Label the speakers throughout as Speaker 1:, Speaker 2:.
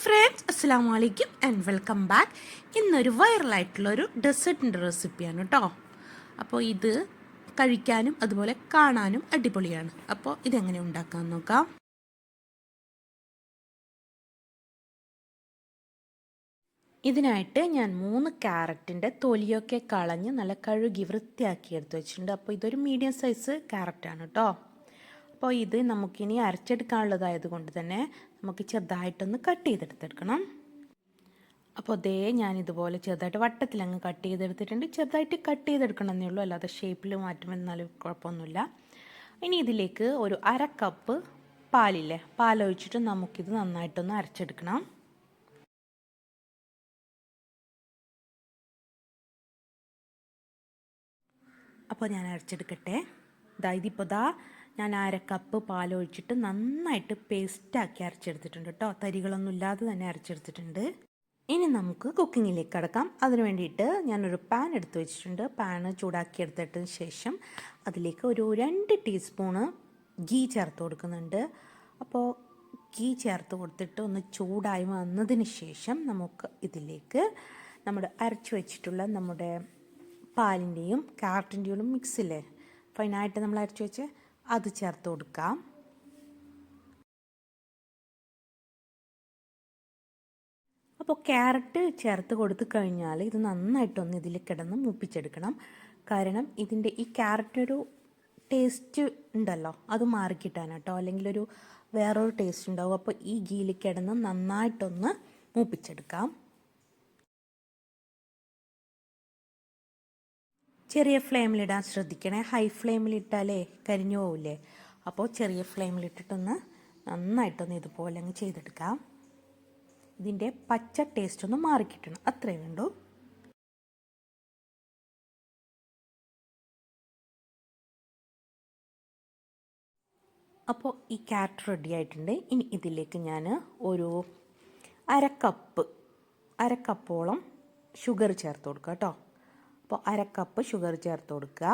Speaker 1: Friends, അസ്സാം വലൈക്കും and welcome back. ഇന്നൊരു വൈറലായിട്ടുള്ളൊരു ഡെസേർട്ടിൻ്റെ റെസിപ്പിയാണ് കേട്ടോ. അപ്പോൾ ഇത് കഴിക്കാനും അതുപോലെ കാണാനും അടിപൊളിയാണ്. അപ്പോൾ ഇതെങ്ങനെ ഉണ്ടാക്കാൻ നോക്കാം. ഇതിനായിട്ട് ഞാൻ 3 ക്യാരറ്റിൻ്റെ തൊലിയൊക്കെ കളഞ്ഞ് നല്ല കഴുകി വൃത്തിയാക്കി എടുത്ത് വെച്ചിട്ടുണ്ട്. അപ്പോൾ ഇതൊരു മീഡിയം സൈസ് ക്യാരറ്റാണ് കേട്ടോ. അപ്പോൾ ഇത് നമുക്കിനി അരച്ചെടുക്കാനുള്ളതായത് കൊണ്ട് തന്നെ നമുക്ക് ചെറുതായിട്ടൊന്ന് കട്ട് ചെയ്തെടുത്തെടുക്കണം. അപ്പോൾ ഞാനിതുപോലെ ചെറുതായിട്ട് വട്ടത്തിലങ്ങ് കട്ട് ചെയ്തെടുത്തിട്ടുണ്ട്. ചെറുതായിട്ട് കട്ട് ചെയ്തെടുക്കണം എന്നേ ഉള്ളൂ, അല്ലാതെ ഷേപ്പിൽ മാറ്റം വന്നാലും കുഴപ്പമൊന്നുമില്ല. ഇനി ഇതിലേക്ക് ഒരു 1/2 കപ്പ് പാലില്ലേ, പാലൊഴിച്ചിട്ട് നമുക്കിത് നന്നായിട്ടൊന്ന് അരച്ചെടുക്കണം. അപ്പോൾ ഞാൻ അരച്ചെടുക്കട്ടെ. ഇതിപ്പോൾ ഞാൻ 1/2 കപ്പ് പാലൊഴിച്ചിട്ട് നന്നായിട്ട് പേസ്റ്റാക്കി അരച്ചെടുത്തിട്ടുണ്ട് കേട്ടോ. തരികളൊന്നും ഇല്ലാതെ തന്നെ അരച്ചെടുത്തിട്ടുണ്ട്. ഇനി നമുക്ക് കുക്കിങ്ങിലേക്ക് കടക്കാം. അതിന് വേണ്ടിയിട്ട് ഞാനൊരു പാൻ എടുത്ത് വെച്ചിട്ടുണ്ട്. പാൻ ചൂടാക്കി എടുത്തിട്ടതിന് ശേഷം അതിലേക്ക് ഒരു 2 ടീസ്പൂണ് ഗീ ചേർത്ത് കൊടുക്കുന്നുണ്ട്. അപ്പോൾ ഗീ ചേർത്ത് കൊടുത്തിട്ട് ഒന്ന് ചൂടായി വന്നതിന് ശേഷം നമുക്ക് ഇതിലേക്ക് നമ്മുടെ അരച്ച് വെച്ചിട്ടുള്ള നമ്മുടെ പാലിൻ്റെയും ക്യാരറ്റിൻ്റെയും മിക്സില്ലേ, ഫൈനായിട്ട് നമ്മൾ അരച്ച് വെച്ച് അത് ചേർത്ത് കൊടുക്കാം. അപ്പോൾ ക്യാരറ്റ് ചേർത്ത് കൊടുത്തു കഴിഞ്ഞാൽ ഇത് നന്നായിട്ടൊന്ന് ഇതിൽ കിടന്ന് മൂപ്പിച്ചെടുക്കണം. കാരണം ഇതിൻ്റെ ഈ ക്യാരറ്റൊരു ടേസ്റ്റ് ഉണ്ടല്ലോ, അത് മാറിക്കിട്ടാനാട്ടോ, അല്ലെങ്കിൽ വേറൊരു ടേസ്റ്റ് ഉണ്ടാവും. അപ്പോൾ ഈ ഗീയിൽ കിടന്ന് നന്നായിട്ടൊന്ന് മൂപ്പിച്ചെടുക്കാം. ചെറിയ ഫ്ലെയിമിലിടാൻ ശ്രദ്ധിക്കണേ. ഹൈ ഫ്ലെയിമിലിട്ടാലേ കരിഞ്ഞു പോവില്ലേ. അപ്പോൾ ചെറിയ ഫ്ലെയിമിലിട്ടിട്ടൊന്ന് നന്നായിട്ടൊന്ന് ഇതുപോലെ അങ്ങ് ചെയ്തെടുക്കാം. ഇതിൻ്റെ പച്ച ടേസ്റ്റ് ഒന്ന് മാറിക്കിട്ടണം, അത്രയേ വേണ്ടൂ. അപ്പോൾ ഈ ക്യാരറ്റ് റെഡി ആയിട്ടുണ്ട്. ഇനി ഇതിലേക്ക് ഞാൻ ഒരു 1/2 കപ്പോളം ഷുഗർ ചേർത്ത് കൊടുക്കുക കേട്ടോ. അപ്പോൾ 1/2 കപ്പ് ഷുഗർ ചേർത്ത് കൊടുക്കുക.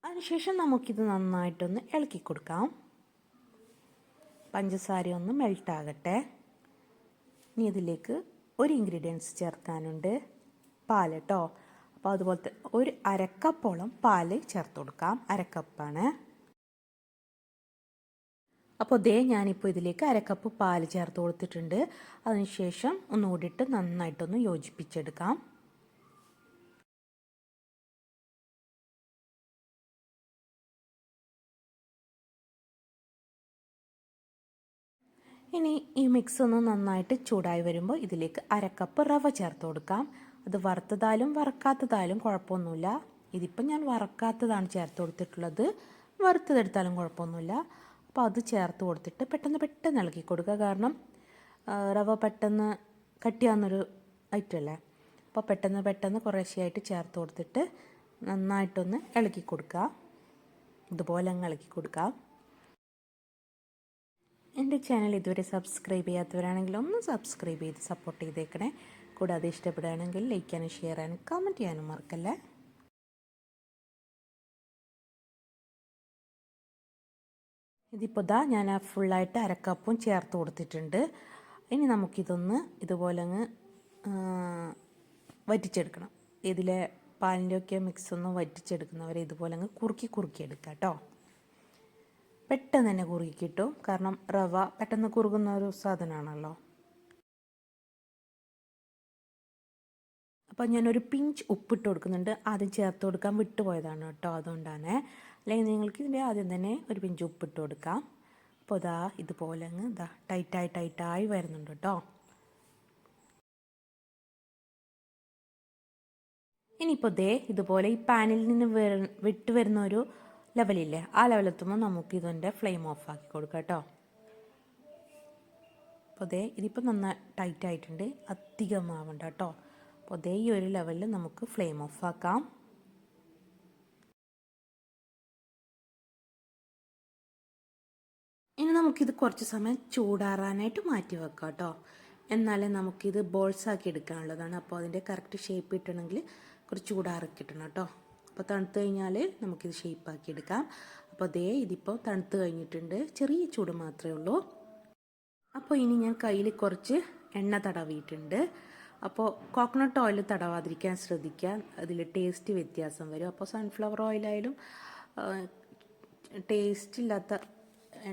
Speaker 1: അതിനുശേഷം നമുക്കിത് നന്നായിട്ടൊന്ന് ഇളക്കി കൊടുക്കാം. പഞ്ചസാര ഒന്ന് മെൽട്ടാകട്ടെ. ഇനി ഇതിലേക്ക് ഒരു ഇൻഗ്രീഡിയൻസ് ചേർക്കാനുണ്ട്, പാൽ കേട്ടോ. അപ്പോൾ അതുപോലത്തെ ഒരു 1/2 കപ്പോളം പാൽ ചേർത്ത് കൊടുക്കാം. 1/2 കപ്പാണ്. അപ്പോൾ ഞാനിപ്പോൾ ഇതിലേക്ക് 1/2 കപ്പ് പാൽ ചേർത്ത് കൊടുത്തിട്ടുണ്ട്. അതിനുശേഷം ഒന്നുകൂടിയിട്ട് നന്നായിട്ടൊന്ന് യോജിപ്പിച്ചെടുക്കാം. ഇനി ഈ മിക്സ് ഒന്ന് നന്നായിട്ട് ചൂടായി വരുമ്പോൾ ഇതിലേക്ക് 1/2 കപ്പ് റവ ചേർത്ത് കൊടുക്കാം. അത് വറുത്തതായാലും വറക്കാത്തതായാലും കുഴപ്പമൊന്നുമില്ല. ഇതിപ്പോൾ ഞാൻ വറക്കാത്തതാണ് ചേർത്ത് കൊടുത്തിട്ടുള്ളത്, വറുത്തതെടുത്താലും കുഴപ്പമൊന്നുമില്ല. അപ്പോൾ അത് ചേർത്ത് കൊടുത്തിട്ട് പെട്ടെന്ന് ഇളക്കി കൊടുക്കുക. കാരണം റവ പെട്ടെന്ന് കട്ടിയാവുന്നൊരു ഐറ്റമല്ലേ. അപ്പോൾ പെട്ടെന്ന് കുറേശ്ശെയായിട്ട് ചേർത്ത് കൊടുത്തിട്ട് നന്നായിട്ടൊന്ന് ഇളക്കി കൊടുക്കുക. ഇതുപോലെ അങ്ങ് ഇളക്കി കൊടുക്കുക. എൻ്റെ ചാനൽ ഇതുവരെ സബ്സ്ക്രൈബ് ചെയ്യാത്തവരാണെങ്കിൽ ഒന്ന് സബ്സ്ക്രൈബ് ചെയ്ത് സപ്പോർട്ട് ചെയ്തേക്കണേ. കൂടാതെ ഇഷ്ടപ്പെടുകയാണെങ്കിൽ ലൈക്ക് ചെയ്യാനും ഷെയർ ചെയ്യാനും കമൻറ്റ് ചെയ്യാനും മറക്കല്ലേ. ഇതിപ്പോൾ ഞാൻ ഫുള്ളായിട്ട് 1/2 കപ്പും ചേർത്ത് കൊടുത്തിട്ടുണ്ട്. ഇനി നമുക്കിതൊന്ന് ഇതുപോലെ അങ്ങ് വറ്റിച്ചെടുക്കണം. ഇതിലെ പാലിൻ്റെയൊക്കെ മിക്സ് ഒന്ന് വറ്റിച്ചെടുക്കുന്നവരെ ഇതുപോലെ അങ്ങ് കുറുക്കി എടുക്കാം കേട്ടോ. പെട്ടെന്ന് തന്നെ കുറുകി കിട്ടും, കാരണം റവ പെട്ടെന്ന് കുറുകുന്ന ഒരു സാധനമാണല്ലോ. അപ്പോൾ ഞാനൊരു പിഞ്ച് ഉപ്പിട്ട് കൊടുക്കുന്നുണ്ട്. ആദ്യം ചേർത്ത് കൊടുക്കാൻ വിട്ടുപോയതാണ് കേട്ടോ, അതുകൊണ്ടാണ്. അല്ലെങ്കിൽ നിങ്ങൾക്ക് ഇതിൻ്റെ ആദ്യം തന്നെ ഒരു പിഞ്ച് ഉപ്പിട്ട് കൊടുക്കാം. അപ്പോൾ ഇതുപോലെ അങ്ങ് ടൈറ്റായി വരുന്നുണ്ട് കേട്ടോ. ഇനിയിപ്പോൾ ഇതുപോലെ ഈ പാനിൽ നിന്ന് വിട്ട് വരുന്ന ഒരു ലെവലില്ലേ, ആ ലെവലെത്തുമ്പോൾ നമുക്ക് ഇതിൻ്റെ ഫ്ലെയിം ഓഫാക്കി കൊടുക്കാം കേട്ടോ. അപ്പോൾ ഇതിപ്പോൾ നന്നായി ടൈറ്റായിട്ടുണ്ട്, അധികമാവണ്ട കേട്ടോ. അപ്പോൾ ഈ ഒരു ലെവലിൽ നമുക്ക് ഫ്ലെയിം ഓഫാക്കാം. ഇനി നമുക്കിത് കുറച്ച് സമയം ചൂടാറാനായിട്ട് മാറ്റി വെക്കാം കേട്ടോ. എന്നാലേ നമുക്കിത് ബോൾസാക്കി എടുക്കാനുള്ളതാണ്. അപ്പോൾ അതിൻ്റെ കറക്റ്റ് ഷേപ്പ് കിട്ടണമെങ്കിൽ കുറച്ച് ചൂടാറി കിട്ടണം കേട്ടോ. അപ്പോൾ തണുത്ത് കഴിഞ്ഞാൽ നമുക്കിത് ഷേപ്പാക്കി എടുക്കാം. അപ്പോൾ ഇതിപ്പോൾ തണുത്ത് കഴിഞ്ഞിട്ടുണ്ട്, ചെറിയ ചൂട് മാത്രമേ ഉള്ളൂ. അപ്പോൾ ഇനി ഞാൻ കയ്യിൽ കുറച്ച് എണ്ണ തടവിയിട്ടുണ്ട്. അപ്പോൾ കോക്കനട്ട് ഓയിൽ തടവാതിരിക്കാൻ ശ്രദ്ധിക്കുക, അതിൽ ടേസ്റ്റ് വ്യത്യാസം വരും. അപ്പോൾ സൺഫ്ലവർ ഓയിലായാലും ടേസ്റ്റ് ഇല്ലാത്ത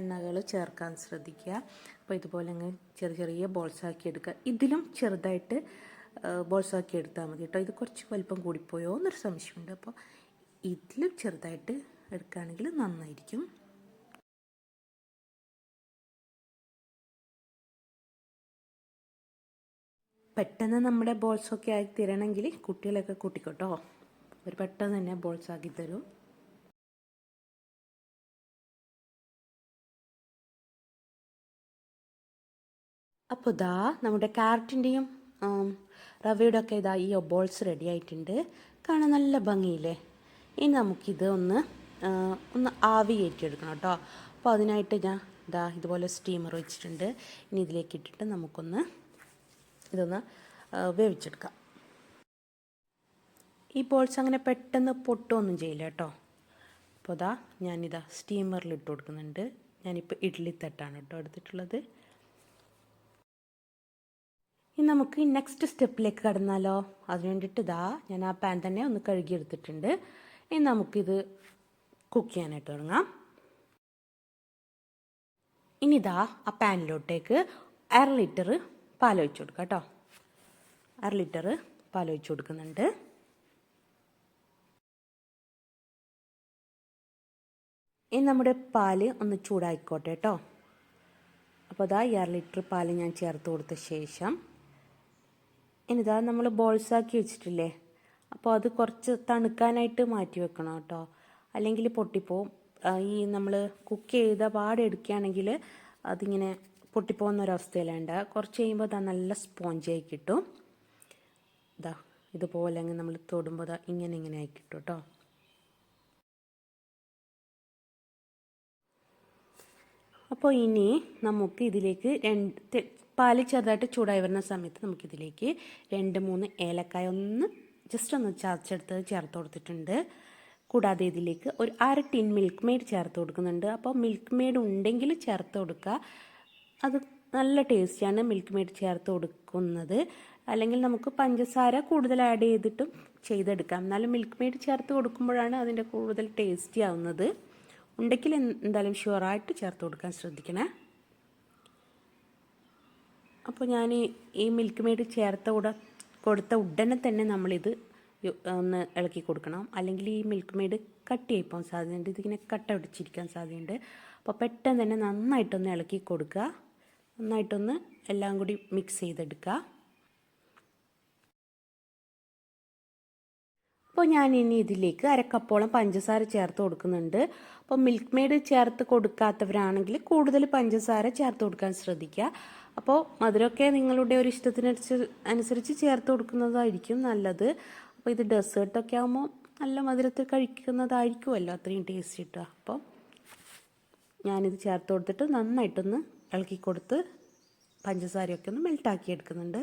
Speaker 1: എണ്ണകൾ ചേർക്കാൻ ശ്രദ്ധിക്കുക. അപ്പോൾ ഇതുപോലെ അങ്ങ് ചെറിയ ചെറിയ ബോൾസാക്കി എടുക്കുക. ഇതിലും ചെറുതായിട്ട് ബോൾസാക്കി എടുത്താൽ മതി കേട്ടോ. ഇത് കുറച്ച് വലിപ്പം കൂടിപ്പോയോ എന്നൊരു സംശയമുണ്ട്. അപ്പോൾ ഇതിലും ചെറുതായിട്ട് എടുക്കുകയാണെങ്കിൽ നന്നായിരിക്കും. പെട്ടെന്ന് നമ്മുടെ ബോൾസൊക്കെ ആക്കി തരണമെങ്കിൽ കുട്ടികളൊക്കെ കൂട്ടിക്കോട്ടോ, അവർ പെട്ടെന്ന് തന്നെ ബോൾസ് ആക്കി തരും. അപ്പോൾ നമ്മുടെ ക്യാരറ്റിൻ്റെയും റവയുടെ ഒക്കെ ഈ ബോൾസ് റെഡി ആയിട്ടുണ്ട്. കാണാൻ നല്ല ഭംഗിയില്ലേ. ഇനി നമുക്കിത് ഒന്ന് ആവി കയറ്റിയെടുക്കണം കേട്ടോ. അപ്പോൾ അതിനായിട്ട് ഞാൻ ഇതുപോലെ സ്റ്റീമർ വെച്ചിട്ടുണ്ട്. ഇനി ഇതിലേക്ക് ഇട്ടിട്ട് നമുക്കൊന്ന് ഇതൊന്ന് വേവിച്ചെടുക്കാം. ഈ ബോൾസ് അങ്ങനെ പെട്ടെന്ന് പൊട്ടുകയൊന്നും ചെയ്യില്ല കേട്ടോ. അപ്പോൾ ഞാനിതാ സ്റ്റീമറിൽ ഇട്ട് കൊടുക്കുന്നുണ്ട്. ഞാനിപ്പോൾ ഇഡ്ഡലി തട്ടാണ് കേട്ടോ എടുത്തിട്ടുള്ളത്. ഇനി നമുക്ക് നെക്സ്റ്റ് സ്റ്റെപ്പിലേക്ക് കടന്നാലോ. അതിന് വേണ്ടിയിട്ട് ഞാൻ ആ പാൻ തന്നെ ഒന്ന് കഴുകിയെടുത്തിട്ടുണ്ട്. ഇനി നമുക്കിത് കുക്ക് ചെയ്യാനായിട്ട് തുടങ്ങാം. ഇനി ആ പാനിലോട്ടേക്ക് 1/2 ലിറ്റർ പാൽ ഒഴിച്ച് കൊടുക്കാം കേട്ടോ. 1/2 ലിറ്റർ പാൽ ഒഴിച്ച് കൊടുക്കുന്നുണ്ട്. ഇനി നമ്മുടെ പാല് ഒന്ന് ചൂടായിക്കോട്ടെ കേട്ടോ. അപ്പോൾ ഈ 1/2 ലിറ്റർ പാല് ഞാൻ ചേർത്ത് കൊടുത്ത ശേഷം ഇനി നമ്മൾ ബോൾസാക്കി വെച്ചിട്ടില്ലേ, അപ്പോൾ അത് കുറച്ച് തണുക്കാനായിട്ട് മാറ്റി വെക്കണം കേട്ടോ, അല്ലെങ്കിൽ പൊട്ടിപ്പോവും. ഈ നമ്മൾ കുക്ക് ചെയ്ത പാടെടുക്കുകയാണെങ്കിൽ അതിങ്ങനെ പൊട്ടിപ്പോകുന്നൊരവസ്ഥയിലുണ്ട്. കുറച്ച് കഴിയുമ്പോൾ നല്ല സ്പോഞ്ചായി കിട്ടും. ഇതുപോലെ അങ്ങ് നമ്മൾ തൊടുമ്പോൾ ഇങ്ങനെ ആയി കിട്ടും കേട്ടോ. അപ്പോൾ ഇനി നമുക്ക് ഇതിലേക്ക് പാല് ചെറുതായിട്ട് ചൂടായി വരുന്ന സമയത്ത് നമുക്കിതിലേക്ക് 2-3 ഏലക്കായ ജസ്റ്റ് ഒന്ന് ചതച്ചെടുത്ത് ചേർത്ത് കൊടുത്തിട്ടുണ്ട്. കൂടാതെ ഇതിലേക്ക് ഒരു 1/2 ടിൻ മിൽക്ക് മെയ്ഡ് ചേർത്ത് കൊടുക്കുന്നുണ്ട്. അപ്പോൾ മിൽക്ക് മെയ്ഡ് ഉണ്ടെങ്കിൽ ചേർത്ത് കൊടുക്കുക, അത് നല്ല ടേസ്റ്റിയാണ് മിൽക്ക് മെയ്ഡ് ചേർത്ത് കൊടുക്കുന്നത്. അല്ലെങ്കിൽ നമുക്ക് പഞ്ചസാര കൂടുതൽ ആഡ് ചെയ്തിട്ടും ചെയ്തെടുക്കാം. എന്നാലും മിൽക്ക് മെയ്ഡ് ചേർത്ത് കൊടുക്കുമ്പോഴാണ് അതിൻ്റെ കൂടുതൽ ടേസ്റ്റി ആവുന്നത്. ഉണ്ടെങ്കിൽ എന്തായാലും ഷുവറായിട്ട് ചേർത്ത് കൊടുക്കാൻ ശ്രദ്ധിക്കണേ. അപ്പോൾ ഞാൻ ഈ മിൽക്ക് മെയ്ഡ് കൊടുത്ത ഉടനെ തന്നെ നമ്മളിത് ഒന്ന് ഇളക്കി കൊടുക്കണം, അല്ലെങ്കിൽ ഈ മിൽക്ക് മെയ്ഡ് കട്ടിയായി പോകാൻ സാധ്യതയുണ്ട്. ഇതിങ്ങനെ കട്ട പിടിച്ചിരിക്കാൻ സാധ്യതയുണ്ട്. അപ്പോൾ പെട്ടെന്ന് തന്നെ നന്നായിട്ടൊന്ന് ഇളക്കി കൊടുക്കുക, നന്നായിട്ടൊന്ന് എല്ലാം കൂടി മിക്സ് ചെയ്തെടുക്കുക. അപ്പോൾ ഞാൻ ഇനി ഇതിലേക്ക് 1/2 കപ്പോളം പഞ്ചസാര ചേർത്ത് കൊടുക്കുന്നുണ്ട്. അപ്പോൾ മിൽക്ക് മെയ്ഡ് ചേർത്ത് കൊടുക്കാത്തവരാണെങ്കിൽ കൂടുതൽ പഞ്ചസാര ചേർത്ത് കൊടുക്കാൻ ശ്രദ്ധിക്കുക. അപ്പോൾ മധുരമൊക്കെ നിങ്ങളുടെ ഒരു ഇഷ്ടത്തിനനുസരിച്ച് ചേർത്ത് കൊടുക്കുന്നതായിരിക്കും നല്ലത്. അപ്പോൾ ഇത് ഡെസേർട്ടൊക്കെ ആകുമ്പോൾ നല്ല മധുരത്തിൽ കഴിക്കുന്നതായിരിക്കുമല്ലോ അത്രയും ടേസ്റ്റ് കിട്ടുക. അപ്പോൾ ഞാനിത് ചേർത്ത് കൊടുത്തിട്ട് നന്നായിട്ടൊന്ന് ഇളക്കി കൊടുത്ത് പഞ്ചസാരയൊക്കെ ഒന്ന് മെൽട്ടാക്കി എടുക്കുന്നുണ്ട്.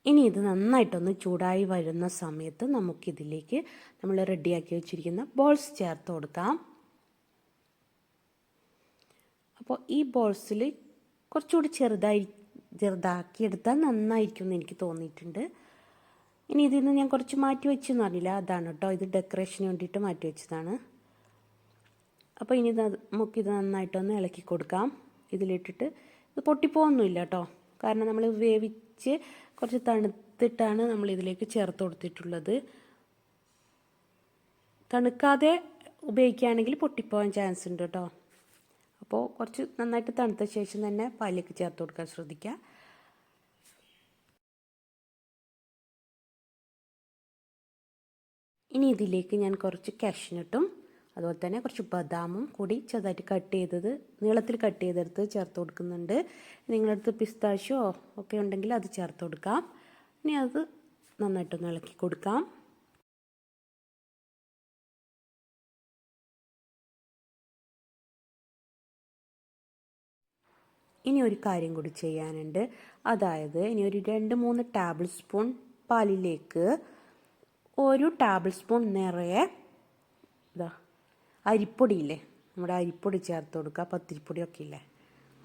Speaker 1: ഇനി ഇത് നന്നായിട്ടൊന്ന് ചൂടായി വരുന്ന സമയത്ത് നമുക്കിതിലേക്ക് നമ്മൾ റെഡിയാക്കി വെച്ചിരിക്കുന്ന ബോൾസ് ചേർത്ത് കൊടുക്കാം. അപ്പോൾ ഈ ബോൾസിൽ കുറച്ചുകൂടി ചെറുതാക്കി എടുത്താൽ നന്നായിരിക്കും എന്ന് എനിക്ക് തോന്നിയിട്ടുണ്ട്. ഇനി ഇതിൽ നിന്ന് ഞാൻ കുറച്ച് മാറ്റി വെച്ചെന്ന് പറഞ്ഞില്ല, അതാണ് കേട്ടോ, ഇത് ഡെക്കറേഷന് വേണ്ടിയിട്ട് മാറ്റി വെച്ചതാണ്. അപ്പോൾ ഇനി നമുക്കിത് നന്നായിട്ടൊന്ന് ഇളക്കി കൊടുക്കാം. ഇതിലിട്ടിട്ട് ഇത് പൊട്ടിപ്പോകൊന്നുമില്ല കേട്ടോ, കാരണം നമ്മൾ വേവിച്ച് കുറച്ച് തണുത്തിട്ടാണ് നമ്മൾ ഇതിലേക്ക് ചേർത്ത് കൊടുത്തിട്ടുള്ളത്. തണുക്കാതെ ഉപയോഗിക്കുകയാണെങ്കിൽ പൊട്ടിപ്പോകാൻ ചാൻസ് ഉണ്ട് കേട്ടോ. അപ്പോൾ കുറച്ച് നന്നായിട്ട് തണുത്ത ശേഷം തന്നെ പാലിലേക്ക് ചേർത്ത് കൊടുക്കാൻ ശ്രദ്ധിക്കുക. ഇനി ഇതിലേക്ക് ഞാൻ കുറച്ച് കാഷ്നട്ടും അതുപോലെ തന്നെ കുറച്ച് ബദാമും കൂടി ചെറുതായിട്ട് നീളത്തിൽ കട്ട് ചെയ്തെടുത്ത് ചേർത്ത് കൊടുക്കുന്നുണ്ട്. നിങ്ങളടുത്ത് പിസ്താഷ്യോ ഒക്കെ ഉണ്ടെങ്കിൽ അത് ചേർത്ത് കൊടുക്കാം. ഇനി അത് നന്നായിട്ടൊന്ന് ഇളക്കി കൊടുക്കാം. ഇനി ഒരു കാര്യം കൂടി ചെയ്യാനുണ്ട്. അതായത് ഇനി ഒരു 2-3 ടേബിൾ സ്പൂൺ പാലിലേക്ക് 1 ടേബിൾ സ്പൂൺ നിറയെ അരിപ്പൊടിയില്ലേ, നമ്മുടെ അരിപ്പൊടി ചേർത്ത് കൊടുക്കുക. പത്തിരിപ്പൊടിയൊക്കെ ഇല്ലേ,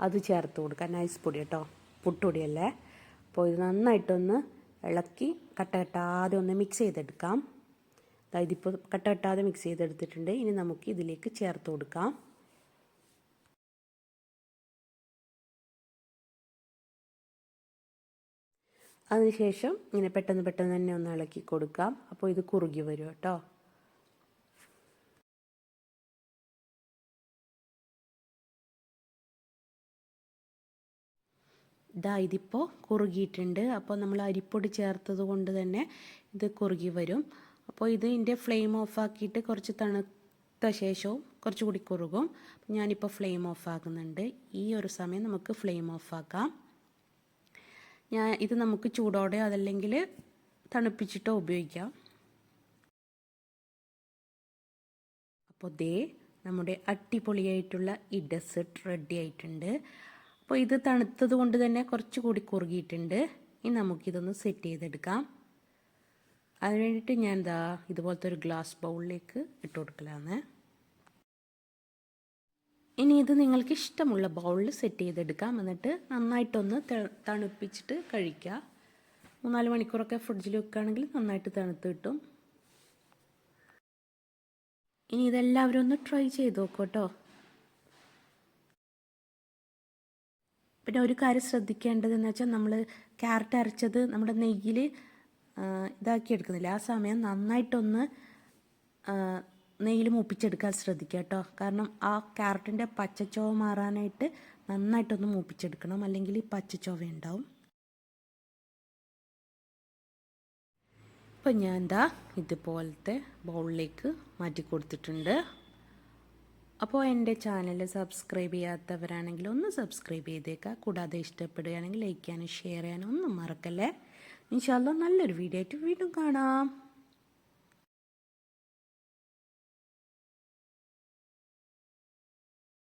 Speaker 1: അത് ചേർത്ത് കൊടുക്കുക. നൈസ് പൊടി കേട്ടോ, പുട്ടുപൊടിയല്ലേ. അപ്പോൾ ഇത് നന്നായിട്ടൊന്ന് ഇളക്കി കട്ടകെട്ടാതെ ഒന്ന് മിക്സ് ചെയ്തെടുക്കാം. അതായത് ഇപ്പോൾ കട്ടകെട്ടാതെ മിക്സ് ചെയ്തെടുത്തിട്ടുണ്ട്. ഇനി നമുക്ക് ഇതിലേക്ക് ചേർത്ത് കൊടുക്കാം. അതിനുശേഷം ഇങ്ങനെ പെട്ടെന്ന് തന്നെ ഒന്ന് ഇളക്കി കൊടുക്കാം. അപ്പോൾ ഇത് കുറുകി വരും കേട്ടോ. ഇതിപ്പോൾ കുറുകിയിട്ടുണ്ട്. അപ്പോൾ നമ്മൾ അരിപ്പൊടി ചേർത്തത് കൊണ്ട് തന്നെ ഇത് കുറുകി വരും. അപ്പോൾ ഇതിൻ്റെ ഫ്ലെയിം ഓഫാക്കിയിട്ട് കുറച്ച് തണുത്ത ശേഷവും കുറച്ചുകൂടി കുറുകും. ഞാനിപ്പോൾ ഫ്ലെയിം ഓഫാക്കുന്നുണ്ട്. ഈ ഒരു സമയം നമുക്ക് ഫ്ലെയിം ഓഫാക്കാം. ഇത് നമുക്ക് ചൂടോടെ അതല്ലെങ്കിൽ തണുപ്പിച്ചിട്ടോ ഉപയോഗിക്കാം. അപ്പോൾ നമ്മുടെ അടിപൊളിയായിട്ടുള്ള ഈ ഡെസേർട്ട് റെഡി ആയിട്ടുണ്ട്. അപ്പോൾ ഇത് തണുത്തത് കൊണ്ട് തന്നെ കുറച്ചുകൂടി കുറുകിയിട്ടുണ്ട്. ഇനി നമുക്കിതൊന്ന് സെറ്റ് ചെയ്തെടുക്കാം. അതിന് വേണ്ടിയിട്ട് ഞാൻ ഇതുപോലത്തെ ഒരു ഗ്ലാസ് ബൗളിലേക്ക് ഇട്ട് കൊടുക്കലാണ്. ഇനി ഇത് നിങ്ങൾക്ക് ഇഷ്ടമുള്ള ബൗളിൽ സെറ്റ് ചെയ്തെടുക്കാം. എന്നിട്ട് നന്നായിട്ടൊന്ന് തണുപ്പിച്ചിട്ട് കഴിക്കുക. 3-4 മണിക്കൂറൊക്കെ ഫ്രിഡ്ജിൽ വെക്കുകയാണെങ്കിൽ നന്നായിട്ട് തണുത്ത് കിട്ടും. ഇനി ഇതെല്ലാവരും ഒന്ന് ട്രൈ ചെയ്ത് നോക്കൂ കേട്ടോ. പിന്നെ ഒരു കാര്യം ശ്രദ്ധിക്കേണ്ടതെന്ന് വെച്ചാൽ നമ്മൾ ക്യാരറ്റ് അരച്ചത് നമ്മുടെ നെയ്യിൽ ഇതാക്കി എടുക്കുന്നില്ല, ആ സമയം നന്നായിട്ടൊന്ന് നെയ്യിൽ മൂപ്പിച്ചെടുക്കാൻ ശ്രദ്ധിക്കുക കേട്ടോ. കാരണം ആ ക്യാരറ്റിൻ്റെ പച്ചച്ചോവ മാറാനായിട്ട് നന്നായിട്ടൊന്ന് മൂപ്പിച്ചെടുക്കണം, അല്ലെങ്കിൽ ഈ പച്ചച്ചോവ ഉണ്ടാവും. ഇപ്പം ഞാൻ ഇതുപോലത്തെ ബൗളിലേക്ക് മാറ്റി കൊടുത്തിട്ടുണ്ട്. അപ്പോൾ എൻ്റെ ചാനൽ സബ്സ്ക്രൈബ് ചെയ്യാത്തവരാണെങ്കിൽ ഒന്ന് സബ്സ്ക്രൈബ് ചെയ്തേക്കുക. കൂടാതെ ഇഷ്ടപ്പെടുകയാണെങ്കിൽ ലൈക്ക് ചെയ്യാനും ഷെയർ ചെയ്യാനും ഒന്നും മറക്കല്ലേ. ഇൻഷാ അല്ലാഹ് നല്ലൊരു വീഡിയോ ആയിട്ട് വീണ്ടും കാണാം.